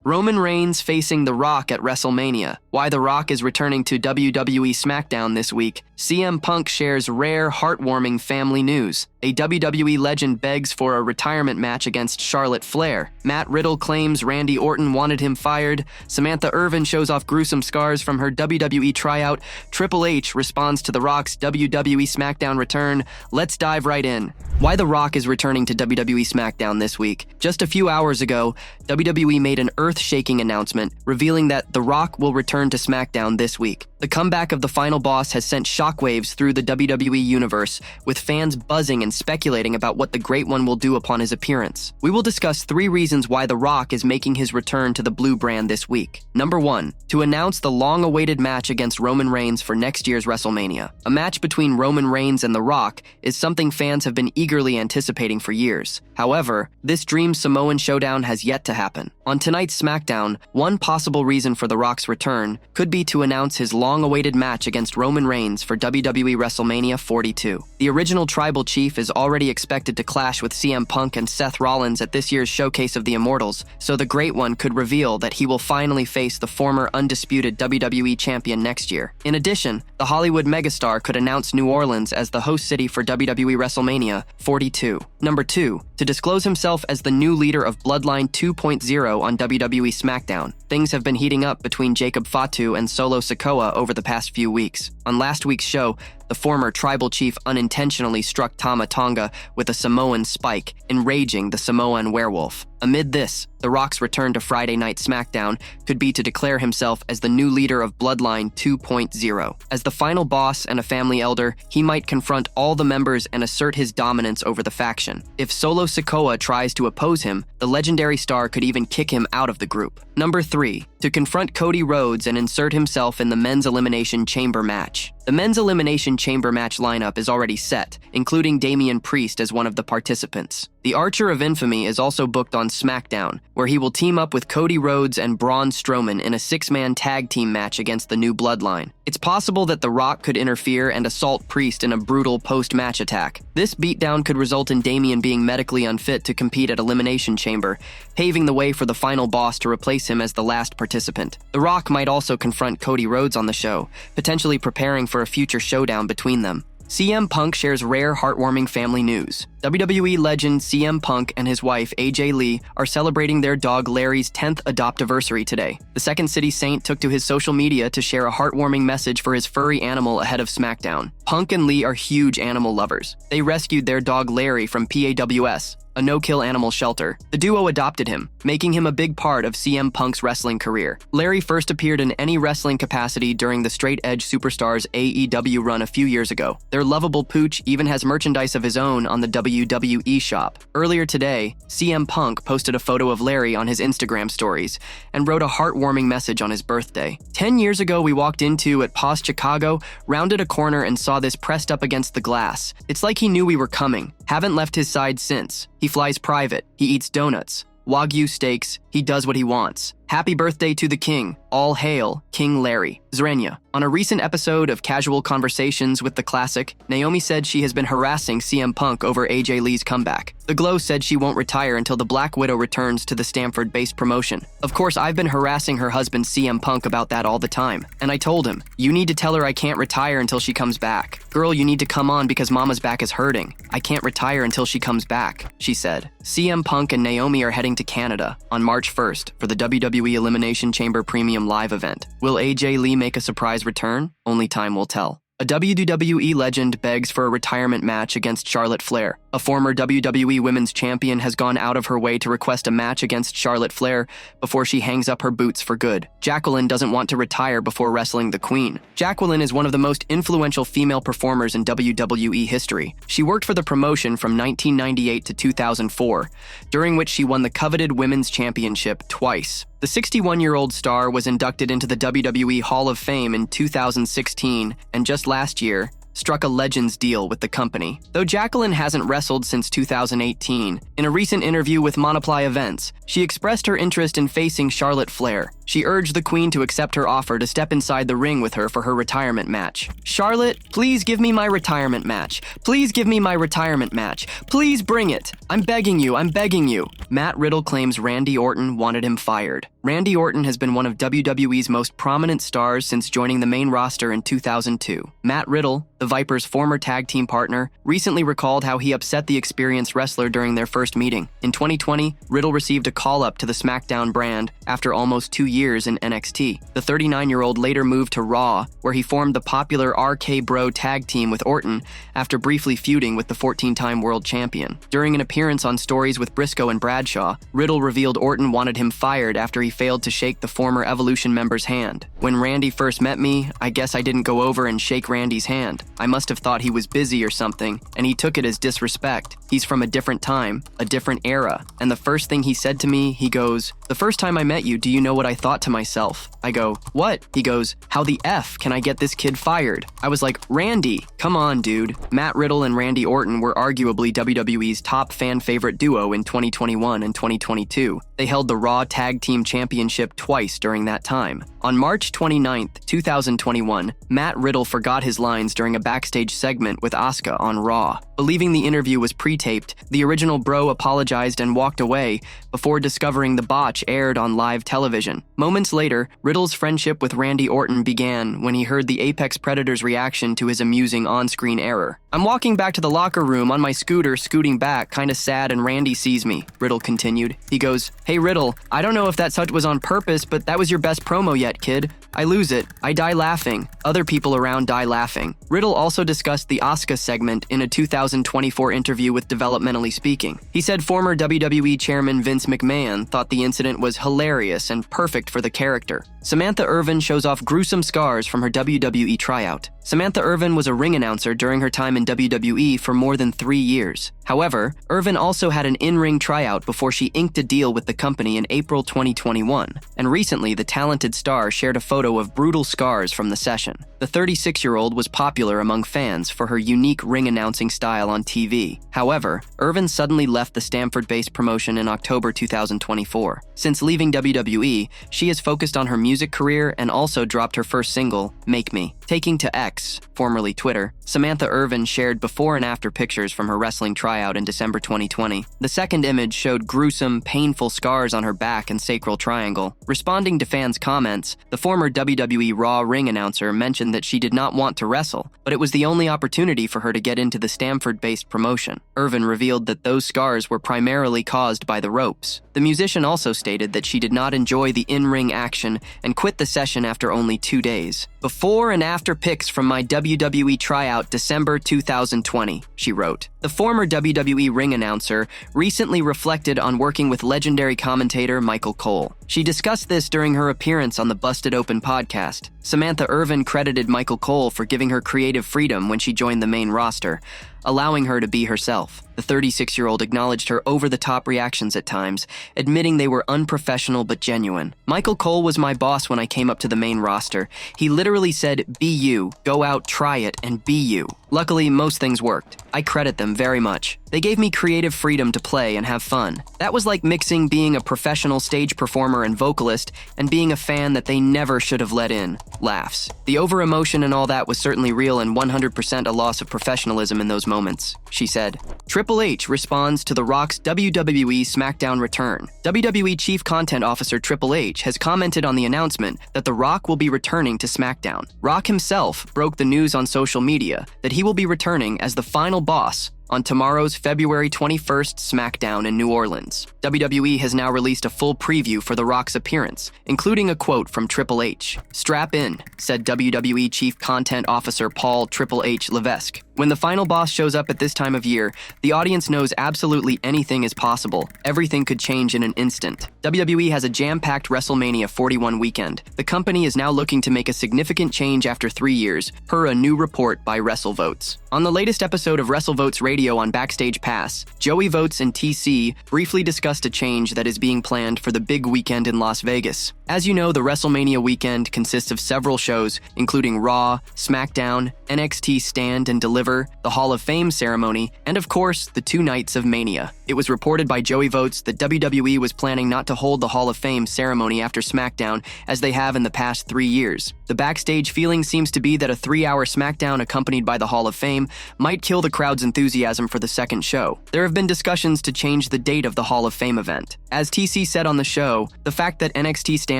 Roman Reigns facing The Rock at WrestleMania. Why The Rock is returning to WWE SmackDown this week. CM Punk shares rare, heartwarming family news. A WWE legend begs for a retirement match against Charlotte Flair. Matt Riddle claims Randy Orton wanted him fired. Samantha Irvin shows off gruesome scars from her WWE Tryout. Triple H responds to The Rock's WWE SmackDown return. Let's dive right in. Why The Rock is returning to WWE SmackDown this week. Just a few hours ago, WWE made an earth-shaking announcement revealing that The Rock will return to SmackDown this week. The comeback of the final boss has sent shockwaves through the WWE universe, with fans buzzing and speculating about what the Great One will do upon his appearance. We will discuss 3 reasons why The Rock is making his return to the blue brand this week. Number 1, to announce the long-awaited match against Roman Reigns for next year's WrestleMania. A match between Roman Reigns and The Rock is something fans have been eagerly anticipating for years. However, this dream Samoan showdown has yet to happen. On tonight's SmackDown, one possible reason for The Rock's return could be to announce his long-awaited match against Roman Reigns for WWE WrestleMania 42. The original Tribal Chief is already expected to clash with CM Punk and Seth Rollins at this year's Showcase of the Immortals, so the Great One could reveal that he will finally face the former undisputed WWE Champion next year. In addition, the Hollywood megastar could announce New Orleans as the host city for WWE WrestleMania 42. Number 2, to disclose himself as the new leader of Bloodline 2.0 on WWE SmackDown. Things have been heating up between Jacob Fatu and Solo Sikoa over the past few weeks. On last week's show, the former Tribal Chief unintentionally struck Tama Tonga with a Samoan spike, enraging the Samoan werewolf. Amid this, The Rock's return to Friday Night SmackDown could be to declare himself as the new leader of Bloodline 2.0. As the final boss and a family elder, he might confront all the members and assert his dominance over the faction. If Solo Sikoa tries to oppose him, the legendary star could even kick him out of the group. Number 3, to confront Cody Rhodes and insert himself in the Men's Elimination Chamber match. The Men's Elimination Chamber match lineup is already set, including Damian Priest as one of the participants. The Archer of Infamy is also booked on SmackDown, where he will team up with Cody Rhodes and Braun Strowman in a 6-man tag team match against the New Bloodline. It's possible that The Rock could interfere and assault Priest in a brutal post-match attack. This beatdown could result in Damian being medically unfit to compete at Elimination Chamber, paving the way for the final boss to replace him as the last participant. The Rock might also confront Cody Rhodes on the show, potentially preparing for a future showdown between them. CM Punk shares rare, heartwarming family news. WWE legend CM Punk and his wife AJ Lee are celebrating their dog Larry's 10th adoptiversary today. The Second City Saint took to his social media to share a heartwarming message for his furry animal ahead of SmackDown. Punk and Lee are huge animal lovers. They rescued their dog Larry from PAWS, a no-kill animal shelter. The duo adopted him, making him a big part of CM Punk's wrestling career. Larry first appeared in any wrestling capacity during the Straight Edge Superstars AEW run a few years ago. Their lovable pooch even has merchandise of his own on the WWE shop. Earlier today, CM Punk posted a photo of Larry on his Instagram stories and wrote a heartwarming message on his birthday. 10 years ago, we walked into at Past Chicago, rounded a corner and saw this pressed up against the glass. It's like he knew we were coming. Haven't left his side since. He flies private. He eats donuts. Wagyu steaks. He does what he wants. Happy birthday to the king. All hail, King Larry. Zrenya. On a recent episode of Casual Conversations with the Classic, Naomi said she has been harassing CM Punk over AJ Lee's comeback. The Glow said she won't retire until the Black Widow returns to the Stamford-based promotion. Of course, I've been harassing her husband CM Punk about that all the time. And I told him, you need to tell her I can't retire until she comes back. Girl, you need to come on because Mama's back is hurting. I can't retire until she comes back, she said. CM Punk and Naomi are heading to Canada on March 1st for the WWE Elimination Chamber Premium Live event. Will AJ Lee make a surprise return? Only time will tell. A WWE legend begs for a retirement match against Charlotte Flair. A former WWE Women's Champion has gone out of her way to request a match against Charlotte Flair before she hangs up her boots for good. Jacqueline doesn't want to retire before wrestling the Queen. Jacqueline is one of the most influential female performers in WWE history. She worked for the promotion from 1998 to 2004, during which she won the coveted Women's Championship twice. The 61-year-old star was inducted into the WWE Hall of Fame in 2016, and just last year, struck a Legends deal with the company. Though Jacqueline hasn't wrestled since 2018, in a recent interview with Monoply Events, she expressed her interest in facing Charlotte Flair. She urged the Queen to accept her offer to step inside the ring with her for her retirement match. "Charlotte, please give me my retirement match. Please give me my retirement match. Please bring it. I'm begging you, I'm begging you." Matt Riddle claims Randy Orton wanted him fired. Randy Orton has been one of WWE's most prominent stars since joining the main roster in 2002. Matt Riddle, the Viper's former tag team partner, recently recalled how he upset the experienced wrestler during their first meeting. In 2020, Riddle received a call-up to the SmackDown brand after almost 2 years in NXT. The 39-year-old later moved to Raw, where he formed the popular RK Bro tag team with Orton after briefly feuding with the 14-time world champion. During an appearance on Stories with Briscoe and Bradshaw, Riddle revealed Orton wanted him fired after he failed to shake the former Evolution member's hand. "When Randy first met me, I guess I didn't go over and shake Randy's hand. I must have thought he was busy or something, and he took it as disrespect. He's from a different time, a different era. And the first thing he said to me, he goes, 'The first time I met you, do you know what I thought to myself?' I go, 'What?' He goes, 'How the F can I get this kid fired?' I was like, 'Randy, come on, dude.'" Matt Riddle and Randy Orton were arguably WWE's top fan favorite duo in 2021 and 2022. They held the Raw Tag Team Championship twice during that time. On March 29, 2021, Matt Riddle forgot his lines during a backstage segment with Asuka on Raw. Believing the interview was pre-taped, the original Bro apologized and walked away before discovering the botch aired on live television. Moments later, Riddle's friendship with Randy Orton began when he heard the Apex Predator's reaction to his amusing on-screen error. "I'm walking back to the locker room on my scooter, scooting back, kinda sad, and Randy sees me," Riddle continued. He goes, "Hey Riddle, I don't know if that such was on purpose, but that was your best promo yet, kid. I lose it. I die laughing. Other people around die laughing." Riddle also discussed the Asuka segment in a 2024 interview with Developmentally Speaking. He said former WWE chairman Vince McMahon thought the incident was hilarious and perfect for the character. Samantha Irvin shows off gruesome scars from her WWE Tryout. Samantha Irvin was a ring announcer during her time in WWE for more than 3 years. However, Irvin also had an in-ring tryout before she inked a deal with the company in April 2021, and recently the talented star shared a photo of brutal scars from the session. The 36-year-old was popular among fans for her unique ring announcing style on TV. However, Irvin suddenly left the Stamford-based promotion in October 2024. Since leaving WWE, she has focused on her music career and also dropped her first single, Make Me. Taking to X, formerly Twitter, Samantha Irvin shared before and after pictures from her wrestling tryout in December 2020. The second image showed gruesome, painful scars on her back and sacral triangle. Responding to fans' comments, the former WWE Raw ring announcer mentioned that she did not want to wrestle, but it was the only opportunity for her to get into the Stamford-based promotion. Irvin revealed that those scars were primarily caused by the ropes. The musician also stated that she did not enjoy the in-ring action and quit the session after only 2 days. "Before and after pics from my WWE tryout December 2020, she wrote. The former WWE ring announcer recently reflected on working with legendary commentator Michael Cole. She discussed this during her appearance on the Busted Open podcast. Samantha Irvin credited Michael Cole for giving her creative freedom when she joined the main roster, allowing her to be herself. The 36-year-old acknowledged her over-the-top reactions at times, admitting they were unprofessional but genuine. "Michael Cole was my boss when I came up to the main roster. He literally said, 'Be you, go out, try it, and be you.' Luckily, most things worked. I credit them very much. They gave me creative freedom to play and have fun. That was like mixing being a professional stage performer and vocalist and being a fan that they never should have let in." Laughs. "The over-emotion and all that was certainly real and 100% a loss of professionalism in those moments," she said. Triple H responds to The Rock's WWE SmackDown return. WWE Chief Content Officer Triple H has commented on the announcement that The Rock will be returning to SmackDown. Rock himself broke the news on social media that he will be returning as the final boss on tomorrow's February 21st SmackDown in New Orleans. WWE has now released a full preview for The Rock's appearance, including a quote from Triple H. "Strap in," said WWE Chief Content Officer Paul Triple H Levesque. "When the final boss shows up at this time of year, the audience knows absolutely anything is possible. Everything could change in an instant." WWE has a jam-packed WrestleMania 41 weekend. The company is now looking to make a significant change after 3 years, per a new report by WrestleVotes. On the latest episode of WrestleVotes Radio on Backstage Pass, Joey Votes and TC briefly discussed a change that is being planned for the big weekend in Las Vegas. As you know, the WrestleMania weekend consists of several shows, including Raw, SmackDown, NXT Stand and Deliver, the Hall of Fame ceremony, and of course, the 2 nights of Mania. It was reported by Joey Votes that WWE was planning not to hold the Hall of Fame ceremony after SmackDown, as they have in the past 3 years. The backstage feeling seems to be that a 3-hour SmackDown accompanied by the Hall of Fame might kill the crowd's enthusiasm for the second show. There have been discussions to change the date of the Hall of Fame event. As TC said on the show, the fact that NXT Stand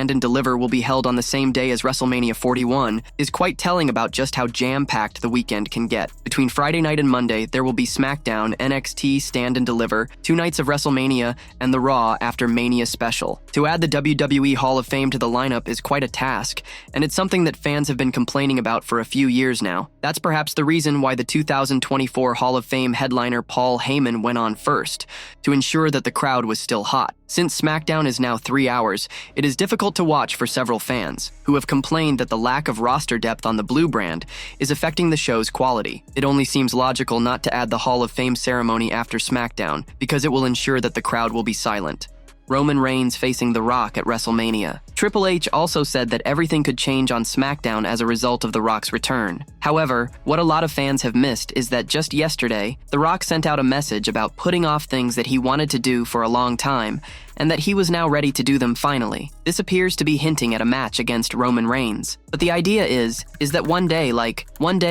and Deliver will be held on the same day as WrestleMania 41 is quite telling about just how jam-packed the weekend can get. Between Friday night and Monday, there will be SmackDown, NXT Stand and Deliver, 2 nights of WrestleMania, and the Raw after Mania special. To add the WWE Hall of Fame to the lineup is quite a task, and it's something that fans have been complaining about for a few years now. That's perhaps the reason why the 2024 Hall of Fame headliner Paul Heyman went on first, to ensure that the crowd was still hot. Since SmackDown is now 3 hours, it is difficult to watch for several fans, who have complained that the lack of roster depth on the Blue brand is affecting the show's quality. It only seems logical not to add the Hall of Fame ceremony after SmackDown, because it will ensure that the crowd will be silent. Roman Reigns facing The Rock at WrestleMania. Triple H also said that everything could change on SmackDown as a result of The Rock's return. However, what a lot of fans have missed is that just yesterday, The Rock sent out a message about putting off things that he wanted to do for a long time, and that he was now ready to do them finally. This appears to be hinting at a match against Roman Reigns. But the idea is that one day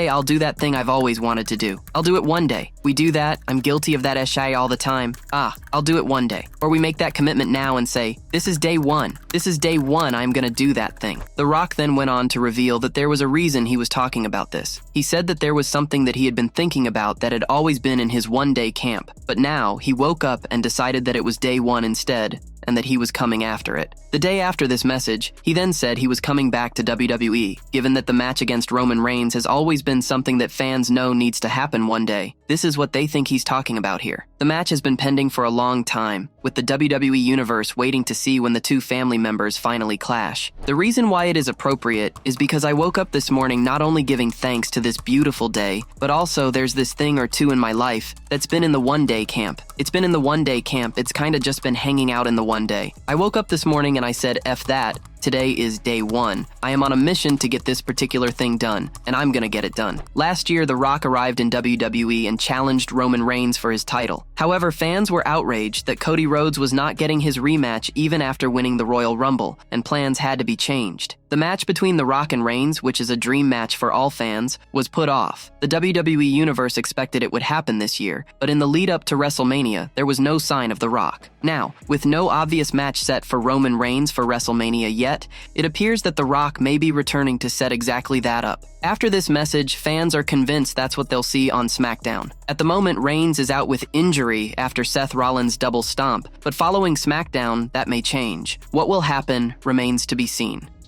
I'll do that thing I've always wanted to do. I'll do it one day. We do that, I'm guilty of that shit all the time. I'll do it one day. Or we make that commitment now and say, this is day one. This is day one I'm gonna do that thing. The Rock then went on to reveal that there was a reason he was talking about this. He said that there was something that he had been thinking about that had always been in his one-day camp. But now, he woke up and decided that it was day one instead, and that he was coming after it. The day after this message, he then said he was coming back to WWE, given that the match against Roman Reigns has always been something that fans know needs to happen one day. This is what they think he's talking about here. The match has been pending for a long time, with the WWE Universe waiting to see when the 2 family members finally clash. The reason why it is appropriate is because I woke up this morning not only giving thanks to this beautiful day, but also there's this thing or two in my life that's been in the one-day camp. It's been in the one-day camp, it's kinda just been hanging out in the one day. I woke up this morning and I said, F that. Today is day one. I am on a mission to get this particular thing done, and I'm gonna get it done. Last year, The Rock arrived in WWE and challenged Roman Reigns for his title. However, fans were outraged that Cody Rhodes was not getting his rematch even after winning the Royal Rumble, and plans had to be changed. The match between The Rock and Reigns, which is a dream match for all fans, was put off. The WWE Universe expected it would happen this year, but in the lead-up to WrestleMania, there was no sign of The Rock. Now, with no obvious match set for Roman Reigns for WrestleMania yet, it appears that The Rock may be returning to set exactly that up. After this message, fans are convinced that's what they'll see on SmackDown. At the moment, Reigns is out with injury after Seth Rollins' double stomp, but following SmackDown, that may change. What will happen remains to be seen.